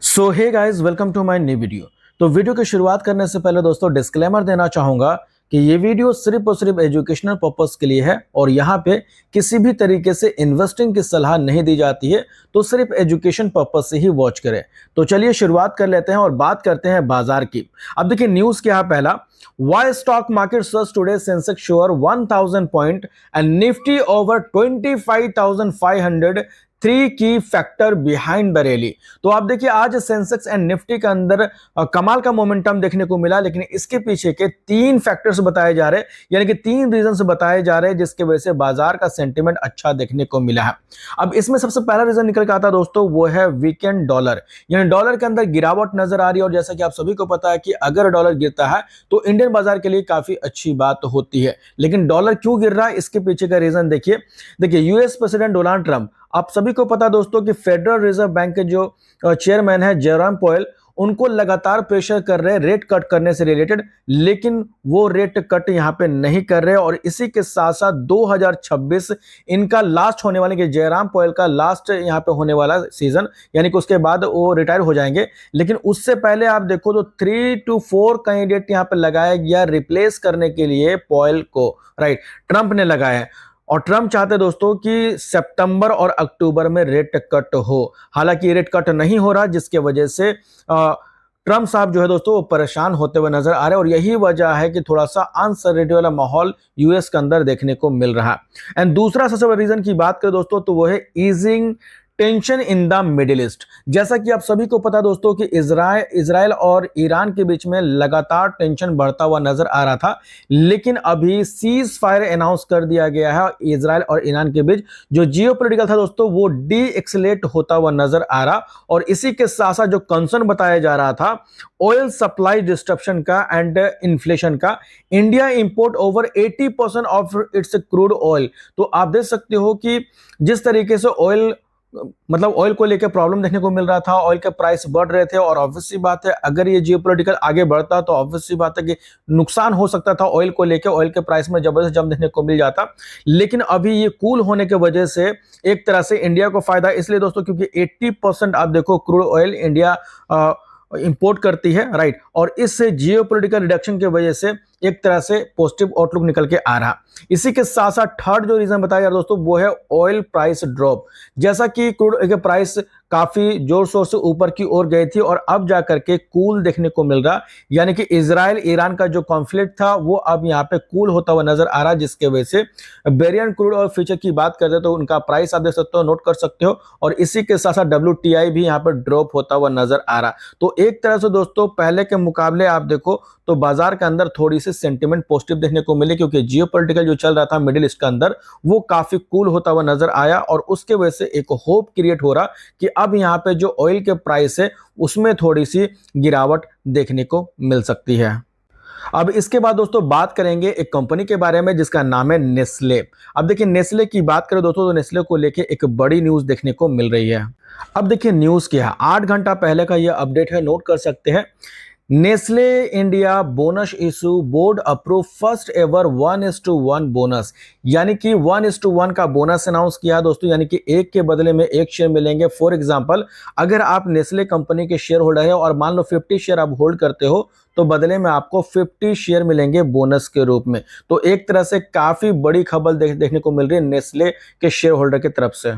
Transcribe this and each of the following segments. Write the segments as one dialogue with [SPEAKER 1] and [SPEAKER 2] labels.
[SPEAKER 1] So hey guys, welcome to my new video. तो video की शुरुआत करने से पहले दोस्तों डिस्क्लेमर देना चाहूंगा कि ये वीडियो सिर्फ और सिर्फ एजुकेशनल पर्पस के लिए है और यहाँ पे किसी भी तरीके से इन्वेस्टिंग की सलाह नहीं दी जाती है। तो सिर्फ एजुकेशन पर्पस से ही वॉच करें। तो चलिए शुरुआत कर लेते हैं और बात करते हैं बाजार की। अब देखिए न्यूज क्या है। पहला, Y stock market surge today, Sensex sure 1000 point and Nifty over 25,500, three की फैक्टर बिहाइंड द रैली। तो आप देखिए आज सेंसेक्स एंड निफ्टी के अंदर कमाल का मोमेंटम देखने को मिला, लेकिन इसके पीछे के तीन फैक्टर्स बताए जा रहे हैं, यानी कि तीन रीजंस बताए जा रहे हैं जिसकी वजह से बाजार का सेंटीमेंट अच्छा देखने को मिला है। अब इसमें सबसे पहला रीजन निकल के आता है दोस्तों, वो है वीकेंड डॉलर, यानी डॉलर के अंदर गिरावट नजर आ रही है। और जैसा कि आप सभी को पता है कि अगर डॉलर गिरता है तो इंडियन बाजार के लिए काफी अच्छी बात होती है। लेकिन डॉलर क्यों गिर रहा है, इसके पीछे का रीजन देखिए यूएस प्रेसिडेंट डोनाल्ड ट्रंप, आप सभी को पता दोस्तों कि फेडरल रिजर्व बैंक के जो चेयरमैन है जेरोम पावेल, उनको लगातार प्रेशर कर रहे हैं रेट कट करने से रिलेटेड, लेकिन वो रेट कट यहां पे नहीं कर रहे। और इसी के साथ साथ 2026 इनका लास्ट होने वाले, कि जेरोम पावेल का लास्ट यहां पे होने वाला सीजन, यानी कि उसके बाद वो रिटायर हो जाएंगे। लेकिन उससे पहले आप देखो तो 3 to 4 कैंडिडेट यहां पे लगाया गया रिप्लेस करने के लिए पावेल को, राइट, ट्रंप ने लगाया है। और ट्रंप चाहते दोस्तों कि सितंबर और अक्टूबर में रेट कट हो। हालांकि रेट कट नहीं हो रहा, जिसके वजह से ट्रंप साहब जो है दोस्तों वो परेशान होते हुए नजर आ रहे हैं। और यही वजह है कि थोड़ा सा अनसर्टेनिटी वाला माहौल यूएस के अंदर देखने को मिल रहा है। एंड दूसरा सबसे बड़ा रीजन की बात करें दोस्तों तो वो है easing tension in the middle east. जैसा कि आप सभी को पता दोस्तों कि इजराइल और ईरान के बीच में लगातार टेंशन बढ़ता हुआ नजर आ रहा था, लेकिन अभी सीज फायर अनाउंस कर दिया गया है इजराइल और ईरान के बीच। जो जियोपॉलिटिकल था दोस्तों वो डी एक्सलेट होता हुआ नजर आ रहा। और इसी के साथ साथ जो कंसर्न बताया जा रहा था ऑयल सप्लाई डिस्ट्रप्शन का एंड इन्फ्लेशन का, India import over 80% of its crude oil. तो आप देख सकते हो कि जिस तरीके से ऑयल, मतलब ऑयल को लेकर प्रॉब्लम देखने को मिल रहा था, ऑयल के प्राइस बढ़ रहे थे। और ऑब्वियस सी बात है अगर ये जियोपॉलिटिकल आगे बढ़ता तो ऑब्वियस सी बात है कि नुकसान हो सकता था ऑयल को लेकर, ऑयल के प्राइस में जबरदस्त जंप देखने को मिल जाता। लेकिन अभी ये कूल होने की वजह से एक तरह से इंडिया को फायदा इसलिए दोस्तों क्योंकि 80% आप देखो क्रूड ऑयल इंडिया इंपोर्ट करती है, राइट। और इससे जियोपॉलिटिकल रिडक्शन की वजह से एक तरह से पॉजिटिव आउटलुक निकल के आ रहा। इसी के साथ साथ थर्ड जो रीजन बताया जा रहा दोस्तों वो है ऑयल प्राइस ड्रॉप। जैसा कि क्रूड के प्राइस काफी जोर शोर से ऊपर की ओर गई थी और अब जाकर के कूल देखने को मिल रहा, यानी कि इजराइल ईरान का जो कॉन्फ्लिक्ट था वो अब यहाँ पे कूल होता हुआ नजर आ रहा, जिसके वजह से बेरियन क्रूड और फ्यूचर की बात करते तो उनका प्राइस आप देख सकते हो, नोट कर सकते हो। और इसी के साथ साथ WTI भी यहाँ पर ड्रॉप होता हुआ नजर आ रहा। तो एक तरह से दोस्तों पहले के मुकाबले आप देखो तो बाजार के अंदर थोड़ी सी सेंटीमेंट पॉजिटिव देखने को मिले, क्योंकि जियोपॉलिटिकल जो चल रहा था मिडिल ईस्ट के अंदर वो काफी कूल होता हुआ नजर आया। और उसके वजह से एक होप क्रिएट हो रहा कि अब यहाँ पे जो ऑयल के प्राइस है उसमें थोड़ी सी गिरावट देखने को मिल सकती है। अब इसके बाद दोस्तों बात करेंगे एक कंपनी के बारे में जिसका नाम है नेस्ले। अब देखिए नेस्ले की बात करें दोस्तों तो नेस्ले को लेके एक बड़ी न्यूज देखने को मिल रही है। अब देखिए न्यूज क्या है, 8 घंटा पहले का यह अपडेट है, नोट कर सकते हैं। Nestle India bonus issue, board approve first ever 1:1 bonus, यानी कि 1:1 का बोनस अनाउंस किया दोस्तों, यानी कि एक के बदले में एक शेयर मिलेंगे। फॉर एग्जांपल अगर आप नेस्ले कंपनी के शेयर होल्डर है और मान लो 50 शेयर आप होल्ड करते हो तो बदले में आपको 50 शेयर मिलेंगे बोनस के रूप में। तो एक तरह से काफी बड़ी खबर देखने को मिल रही है नेस्ले के शेयर होल्डर की तरफ से।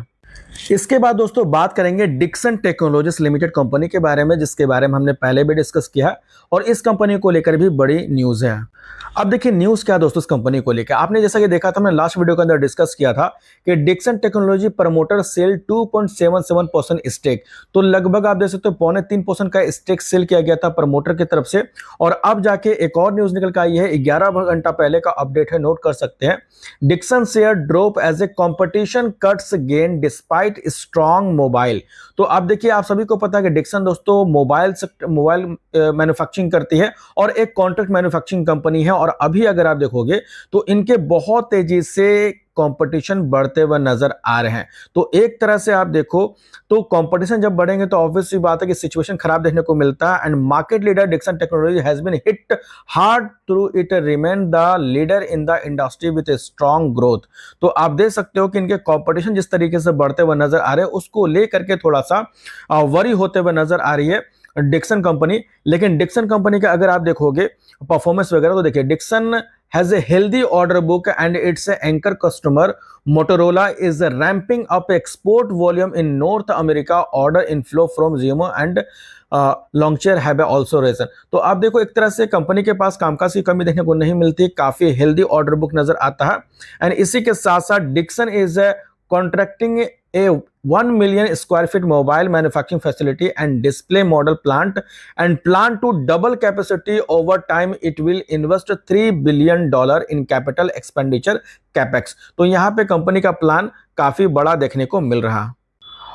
[SPEAKER 1] इसके बाद दोस्तों बात करेंगे डिक्सन टेक्नोलॉजीज लिमिटेड कंपनी के बारे में, जिसके बारे में हमने पहले भी डिस्कस किया और इस कंपनी को लेकर भी बड़ी न्यूज है। अब देखिए न्यूज क्या है दोस्तों इस कंपनी को लेकर। आपने जैसा कि देखा था, हमने लास्ट वीडियो के अंदर डिस्कस किया था कि Dixon technology promoter sell 2.77% stake. तो लगभग आप देख सकते हो 2.25% का स्टेक सेल किया गया था प्रमोटर की तरफ से। और अब जाके एक और न्यूज निकल के आई है, 11 घंटा पहले का अपडेट है, नोट कर सकते हैं। Dixon share drop as a competition cuts gain despite strong mobile. तो आप देखिए आप सभी को पता है कि डिक्सन दोस्तों मोबाइल मैन्युफैक्चरिंग करती है और एक कॉन्ट्रैक्ट मैन्युफैक्चरिंग कंपनी है। और अभी अगर आप देखोगे तो इनके बहुत तेजी से कंपटीशन बढ़ते हुए नजर आ रहे हैं। तो एक तरह से आप देखो तो कंपटीशन जब बढ़ेंगे तो ऑब्वियस सी बात है कि सिचुएशन खराब देखने को मिलता है। And market leader Dixon technology has been hit hard through it remain the leader in the industry with a strong growth. तो आप देख सकते हो कि इनके कंपटीशन जिस तरीके से बढ़ते हुए नजर आ रहे हैं उसको लेकर के थोड़ा सा वरी होते हुए नजर आ रही है डिक्सन कंपनी। लेकिन डिक्सन कंपनी का अगर आप देखोगे परफॉर्मेंस वगैरह तो देखिए Dixon has a healthy order book and its anchor customer Motorola is ramping up export volume in North America. Order inflow from Xiaomi and Longcheer have also risen. तो आप देखो एक तरह से कंपनी के पास कामकाज की कमी देखने को नहीं मिलती, काफी हेल्दी ऑर्डर बुक नजर आता है। एंड इसी के साथ साथ Dixon is contracting a 1 million square feet mobile manufacturing facility and display model plant and plan to double capacity over time. It will invest $3 billion in capital expenditure capex. तो यहाँ पे कंपनी का plan काफी बड़ा देखने को मिल रहा।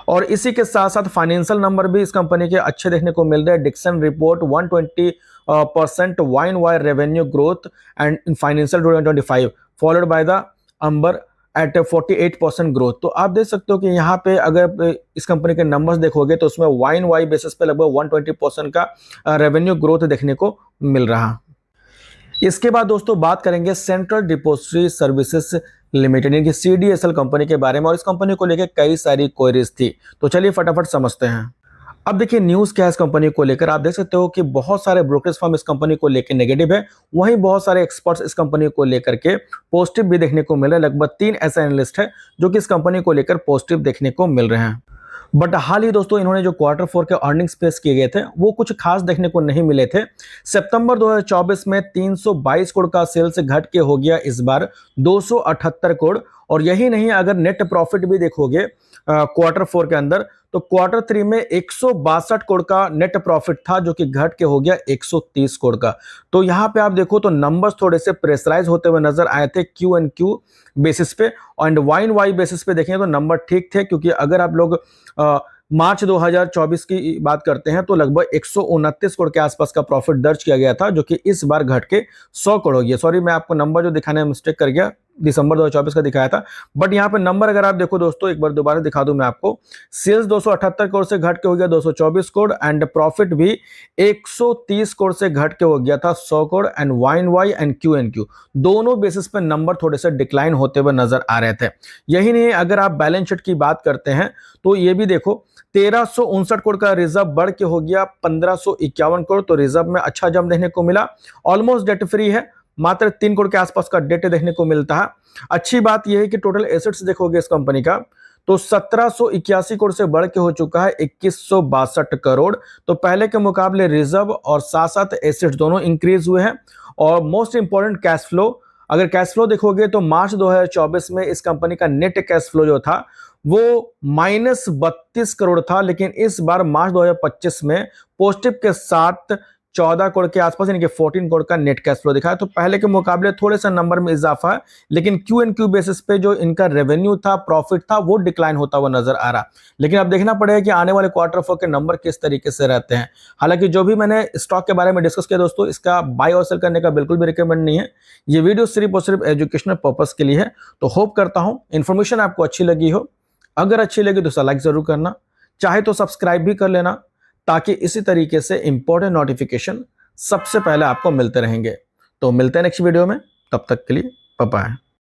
[SPEAKER 1] और इसी के साथ साथ फाइनेंशियल नंबर भी इस कंपनी के अच्छे देखने को मिल रहे हैं। Dixon report 120% YoY revenue growth and in financial 2025 followed by the Amber at 48% growth. तो आप देख सकते हो कि यहाँ पे अगर इस कंपनी के नंबर्स देखोगे तो उसमें YoY बेसिस पे लगभग 120% का रेवेन्यू ग्रोथ देखने को मिल रहा। इसके बाद दोस्तों बात करेंगे सेंट्रल डिपॉजिटरी सर्विसेज लिमिटेड यानी कि CDSL कंपनी के बारे में। और इस कंपनी को लेकर कई सारी क्वेरीज थी, तो चलिए फटाफट समझते हैं। अब देखिए न्यूज़ क्या है इस कंपनी को लेकर। आप देख सकते हो कि बहुत सारे ब्रोकरेज फर्म इस कंपनी को लेकर नेगेटिव है, वहीं बहुत सारे एक्सपर्ट्स इस कंपनी को लेकर के पॉजिटिव भी देखने को मिल रहे हैं। लगभग 3 ऐसे एनालिस्ट है जो कि इस कंपनी को लेकर पॉजिटिव देखने को मिल रहे हैं। बट हाल ही दोस्तों इन्होंने जो Q4 के अर्निंग्स पेश किए गए थे वो कुछ खास देखने को नहीं मिले थे। सितंबर 2024 में 322 करोड़ का सेल्स घट के हो गया इस बार 278 करोड़। और यही नहीं, अगर नेट प्रॉफिट भी देखोगे Q4 के अंदर तो Q3 में 162 करोड़ का नेट प्रॉफिट था जो कि घट के हो गया 130 करोड़ का। तो यहाँ पे आप देखो तो नंबर्स थोड़े से प्रेशराइज होते हुए नजर आए थे QoQ बेसिस पे। एंड YoY बेसिस पे देखें तो नंबर ठीक थे, क्योंकि अगर आप लोग मार्च 2024 की बात करते हैं तो लगभग 129 करोड़ के आसपास का प्रॉफिट दर्ज किया गया था जो कि इस बार घट के 100 करोड़ हो गया। सॉरी, मैं आपको नंबर जो दिखाने में मिस्टेक कर गया, दिसंबर 2024 का दिखाया था। बट यहाँ पे नंबर अगर आप देखो दोस्तों, एक बार दोबारा दिखा दूं मैं आपको, सेल्स 278 करोड़ से घट के हो गया 224 करोड़ एंड प्रॉफिट भी 130 करोड़ से घट के हो गया था 100 crore. And YoY and QoQ दोनों बेसिस पे नंबर थोड़े से डिक्लाइन होते हुए नजर आ रहे थे। यही नहीं, अगर आप बैलेंस शीट की बात करते हैं तो ये भी देखो 1359 करोड़ का रिजर्व बढ़ के हो गया 1551 करोड़। तो रिजर्व में अच्छा जंप देखने को मिला। ऑलमोस्ट डेट फ्री है, मात्र 3 करोड़ के आसपास का डेट देखने को मिलता है। अच्छी बात यह है कि टोटल एसेट्स देखोगे इस कंपनी का तो 1781 करोड़ से बढ़ के हो चुका है 2162 करोड़। तो पहले के मुकाबले रिजर्व और साथ साथ एसेट्स दोनों इंक्रीज हुए हैं। और मोस्ट इंपॉर्टेंट कैश फ्लो, अगर कैश फ्लो देखोगे तो मार्च 2024 में इस कंपनी का नेट कैश फ्लो जो था वो -32 करोड़ था, लेकिन इस बार मार्च 2025 में पॉजिटिव के साथ 14 करोड़ के आसपास यानी कि 14 करोड़ का नेट कैश फ्लो दिखा है। तो पहले के मुकाबले थोड़े सा नंबर में इजाफा है, लेकिन QoQ बेसिस पे जो इनका रेवेन्यू था, प्रॉफिट था, वो डिक्लाइन होता हुआ नजर आ रहा। लेकिन अब देखना पड़ेगा कि आने वाले Q4 के नंबर किस तरीके से रहते हैं। हालांकि जो भी मैंने स्टॉक के बारे में डिस्कस किया दोस्तों, इसका बाय और सेल करने का बिल्कुल भी रिकमेंड नहीं है। ये वीडियो सिर्फ और सिर्फ एजुकेशनल पर्पज के लिए है। तो होप करता हूं इन्फॉर्मेशन आपको अच्छी लगी हो। अगर अच्छी लगी तो लाइक जरूर करना, चाहे तो सब्सक्राइब भी कर लेना, ताकि इसी तरीके से इंपॉर्टेंट नोटिफिकेशन सबसे पहले आपको मिलते रहेंगे। तो मिलते हैं नेक्स्ट वीडियो में, तब तक के लिए बाय बाय।